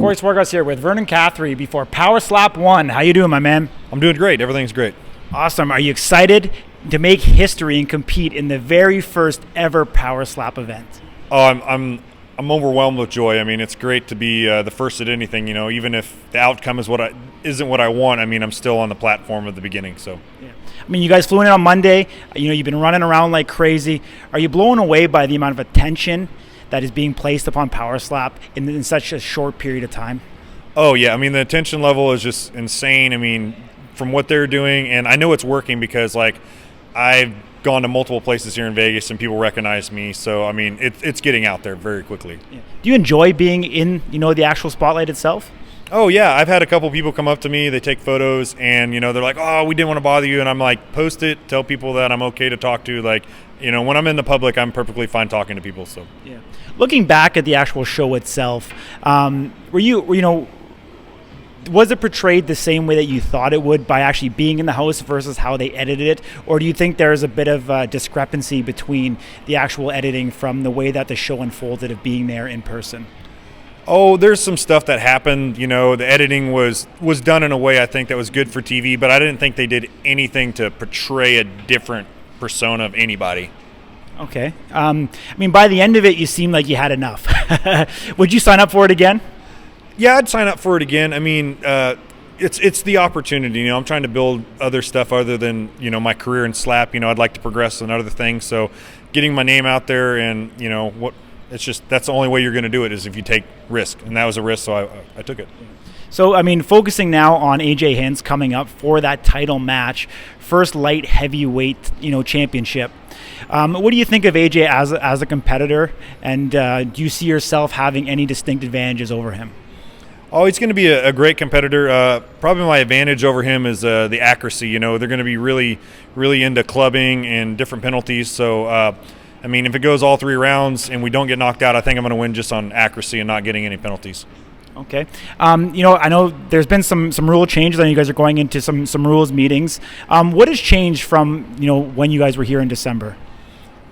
Corey Swargas here with Vernon Cathey before Power Slap 1. How you doing, my man? I'm doing great. Everything's great. Awesome. Are you excited to make history and compete in the very first ever Power Slap event? Oh, I'm overwhelmed with joy. I mean, it's great to be the first at anything. You know, even if the outcome isn't what I want. I mean, I'm still on the platform at the beginning. So. Yeah. I mean, you guys flew in on Monday. You know, you've been running around like crazy. Are you blown away by the amount of attention that is being placed upon Power Slap in such a short period of time? Oh, yeah. I mean, the attention level is just insane. I mean, from what they're doing, and I know it's working because, like, I've gone to multiple places here in Vegas and people recognize me. So, I mean, it's getting out there very quickly. Yeah. Do you enjoy being in, the actual spotlight itself? Oh, yeah. I've had a couple people come up to me. They take photos and, they're like, oh, we didn't want to bother you. And I'm like, post it. Tell people that I'm okay to talk to. Like, when I'm in the public, I'm perfectly fine talking to people. So, yeah. Looking back at the actual show itself, was it portrayed the same way that you thought it would by actually being in the house versus how they edited it? Or do you think there's a bit of discrepancy between the actual editing from the way that the show unfolded of being there in person? Oh, there's some stuff that happened. The editing was done in a way I think that was good for TV, but I didn't think they did anything to portray a different persona of anybody. Okay. I mean, by the end of it, you seemed like you had enough. Would you sign up for it again? Yeah, I'd sign up for it again. I mean, it's the opportunity. I'm trying to build other stuff other than, my career in slap. I'd like to progress in other things. So getting my name out there and, that's the only way you're going to do it is if you take risk. And that was a risk, so I took it. So, I mean, focusing now on Ahjay Hintz coming up for that title match, first light heavyweight, championship. What do you think of Ahjay as a competitor, and do you see yourself having any distinct advantages over him? Oh, he's going to be a great competitor. Probably my advantage over him is the accuracy. They're going to be really, really into clubbing and different penalties. So, I mean, if it goes all 3 rounds and we don't get knocked out, I think I'm going to win just on accuracy and not getting any penalties. Okay. I know there's been some rule changes. I know you guys are going into some rules meetings. What has changed from, when you guys were here in December?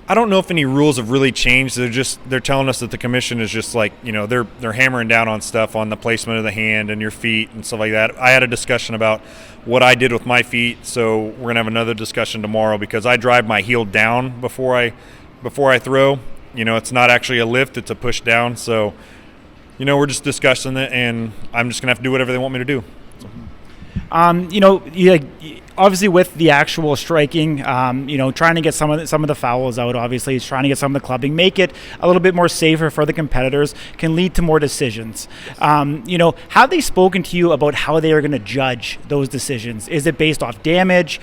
I don't know if any rules have really changed. They're telling us that the commission is just like, they're hammering down on stuff on the placement of the hand and your feet and stuff like that. I had a discussion about what I did with my feet, so we're going to have another discussion tomorrow because I drive my heel down before I throw. It's not actually a lift, it's a push down. So, we're just discussing it, and I'm just going to have to do whatever they want me to do. Obviously with the actual striking, trying to get some of the fouls out, obviously it's trying to get some of the clubbing, make it a little bit more safer for the competitors, can lead to more decisions. Have they spoken to you about how they are going to judge those decisions? Is it based off damage?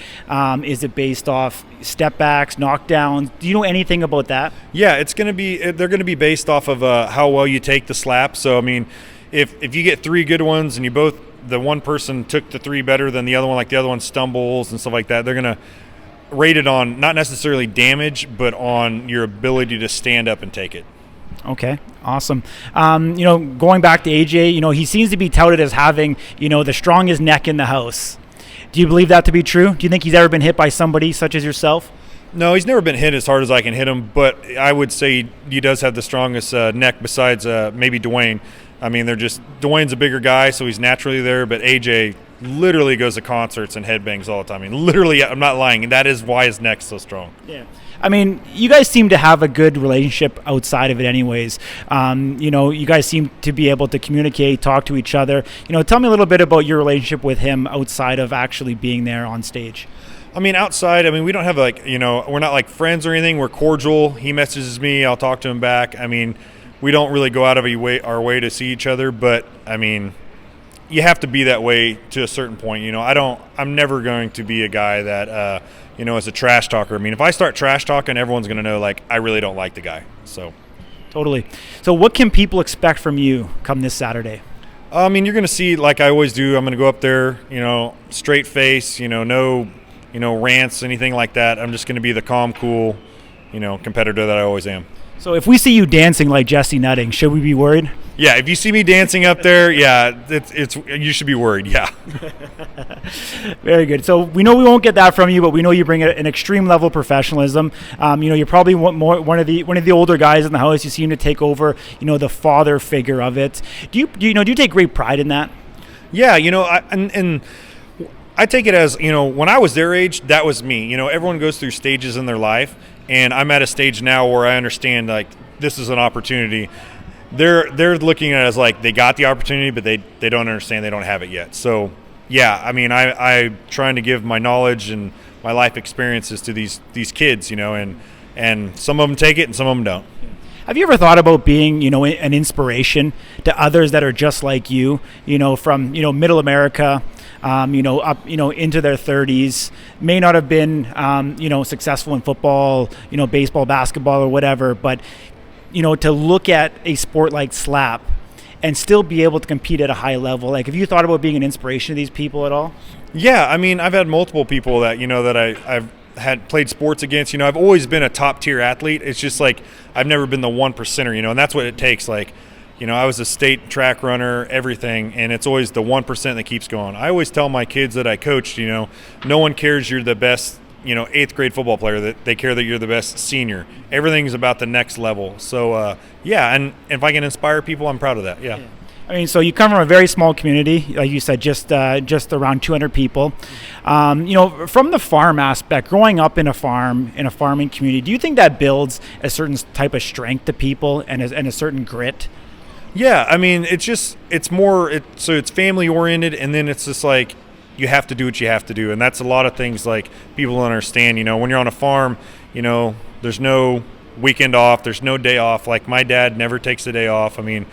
Is it based off step backs, knockdowns? Do you know anything about that? Yeah, they're going to be based off of how well you take the slap. So, I mean, if you get 3 good ones and the one person took the 3 better than the other one, like the other one stumbles and stuff like that, they're going to rate it on not necessarily damage, but on your ability to stand up and take it. Okay, awesome. Going back to Ahjay, he seems to be touted as having, the strongest neck in the house. Do you believe that to be true? Do you think he's ever been hit by somebody such as yourself? No, he's never been hit as hard as I can hit him, but I would say he does have the strongest neck besides maybe Dwayne. I mean, Dwayne's a bigger guy, so he's naturally there, but Ahjay literally goes to concerts and headbangs all the time. I mean, literally, I'm not lying, and that is why his neck's so strong. Yeah. I mean, you guys seem to have a good relationship outside of it anyways. You guys seem to be able to communicate, talk to each other. Tell me a little bit about your relationship with him outside of actually being there on stage. I mean, outside, we don't have we're not like friends or anything. We're cordial. He messages me, I'll talk to him back. I mean, we don't really go out of our way to see each other, but I mean, you have to be that way to a certain point. I'm never going to be a guy that, is a trash talker. I mean, if I start trash talking, everyone's going to know, I really don't like the guy. So, totally. So what can people expect from you come this Saturday? I mean, you're going to see, like I always do, I'm going to go up there, straight face, no, rants, anything like that. I'm just going to be the calm, cool, competitor that I always am. So if we see you dancing like Jesse Nutting, should we be worried? Yeah, if you see me dancing up there, yeah, it's you should be worried. Yeah. Very good. So we know we won't get that from you, but we know you bring an extreme level of professionalism. You're probably one of the older guys in the house. You seem to take over, the father figure of it. Do you take great pride in that? Yeah, I take it as, when I was their age, that was me. Everyone goes through stages in their life, and I'm at a stage now where I understand, like, this is an opportunity. They're looking at it as like they got the opportunity, but they don't understand they don't have it yet. So, yeah, I mean, I'm trying to give my knowledge and my life experiences to these kids, and some of them take it and some of them don't. Have you ever thought about being, an inspiration to others that are just like you, from, middle America, up, into their 30s, may not have been, successful in football, baseball, basketball, or whatever, but, to look at a sport like slap and still be able to compete at a high level? Like, have you thought about being an inspiration to these people at all? Yeah, I mean, I've had multiple people that, that I've had played sports against. I've always been a top tier athlete. It's just like I've never been the 1%er, and that's what it takes. Like, I was a state track runner, everything, and it's always the 1% that keeps going. I always tell my kids that I coached, no one cares you're the best, 8th grade football player, that they care that you're the best senior. Everything's about the next level. So, yeah, and if I can inspire people, I'm proud of that. Yeah. I mean, so you come from a very small community, like you said, just around 200 people. From the farm aspect, growing up in a farming community, do you think that builds a certain type of strength to people and a certain grit? Yeah, I mean, it's family oriented, and then it's just like you have to do what you have to do, and that's a lot of things like people don't understand. When you're on a farm, there's no weekend off, there's no day off. Like, my dad never takes a day off. I mean,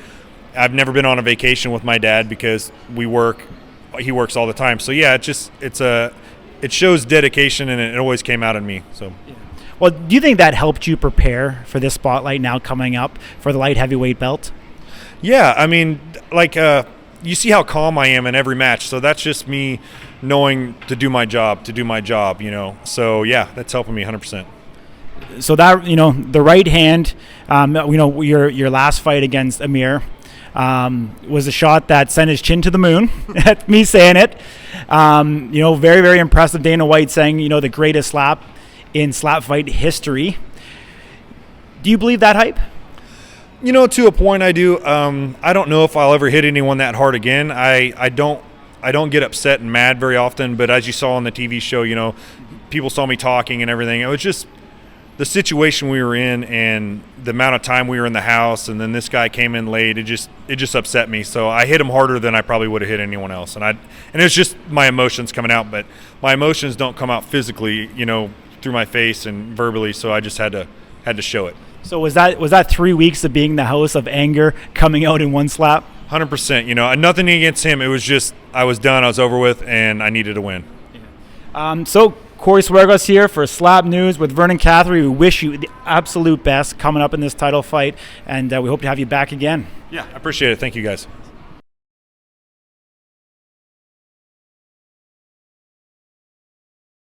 I've never been on a vacation with my dad because he works all the time. So yeah, it shows dedication, and it always came out in me. So. Yeah. Well, do you think that helped you prepare for this spotlight now coming up for the light heavyweight belt? Yeah, I mean, like, you see how calm I am in every match, so that's just me knowing to do my job. So yeah, that's helping me 100%. So that, the right hand, your last fight against Amir was a shot that sent his chin to the moon. That's me saying it. Very, very impressive. Dana White saying, the greatest slap in slap fight history. Do you believe that hype? To a point, I do. I don't know if I'll ever hit anyone that hard again. I don't get upset and mad very often, but as you saw on the TV show, people saw me talking and everything. It was just the situation we were in and the amount of time we were in the house, and then this guy came in late. It just upset me. So I hit him harder than I probably would have hit anyone else. And it was just my emotions coming out, but my emotions don't come out physically, through my face and verbally. So I just had to show it. So was that 3 weeks of being the house of anger coming out in one slap? 100%. Nothing against him. It was just I was done. I was over with, and I needed to win. Yeah. So Corey Swergos here for Slap News with Vernon Cathey. We wish you the absolute best coming up in this title fight, and we hope to have you back again. Yeah, I appreciate it. Thank you, guys.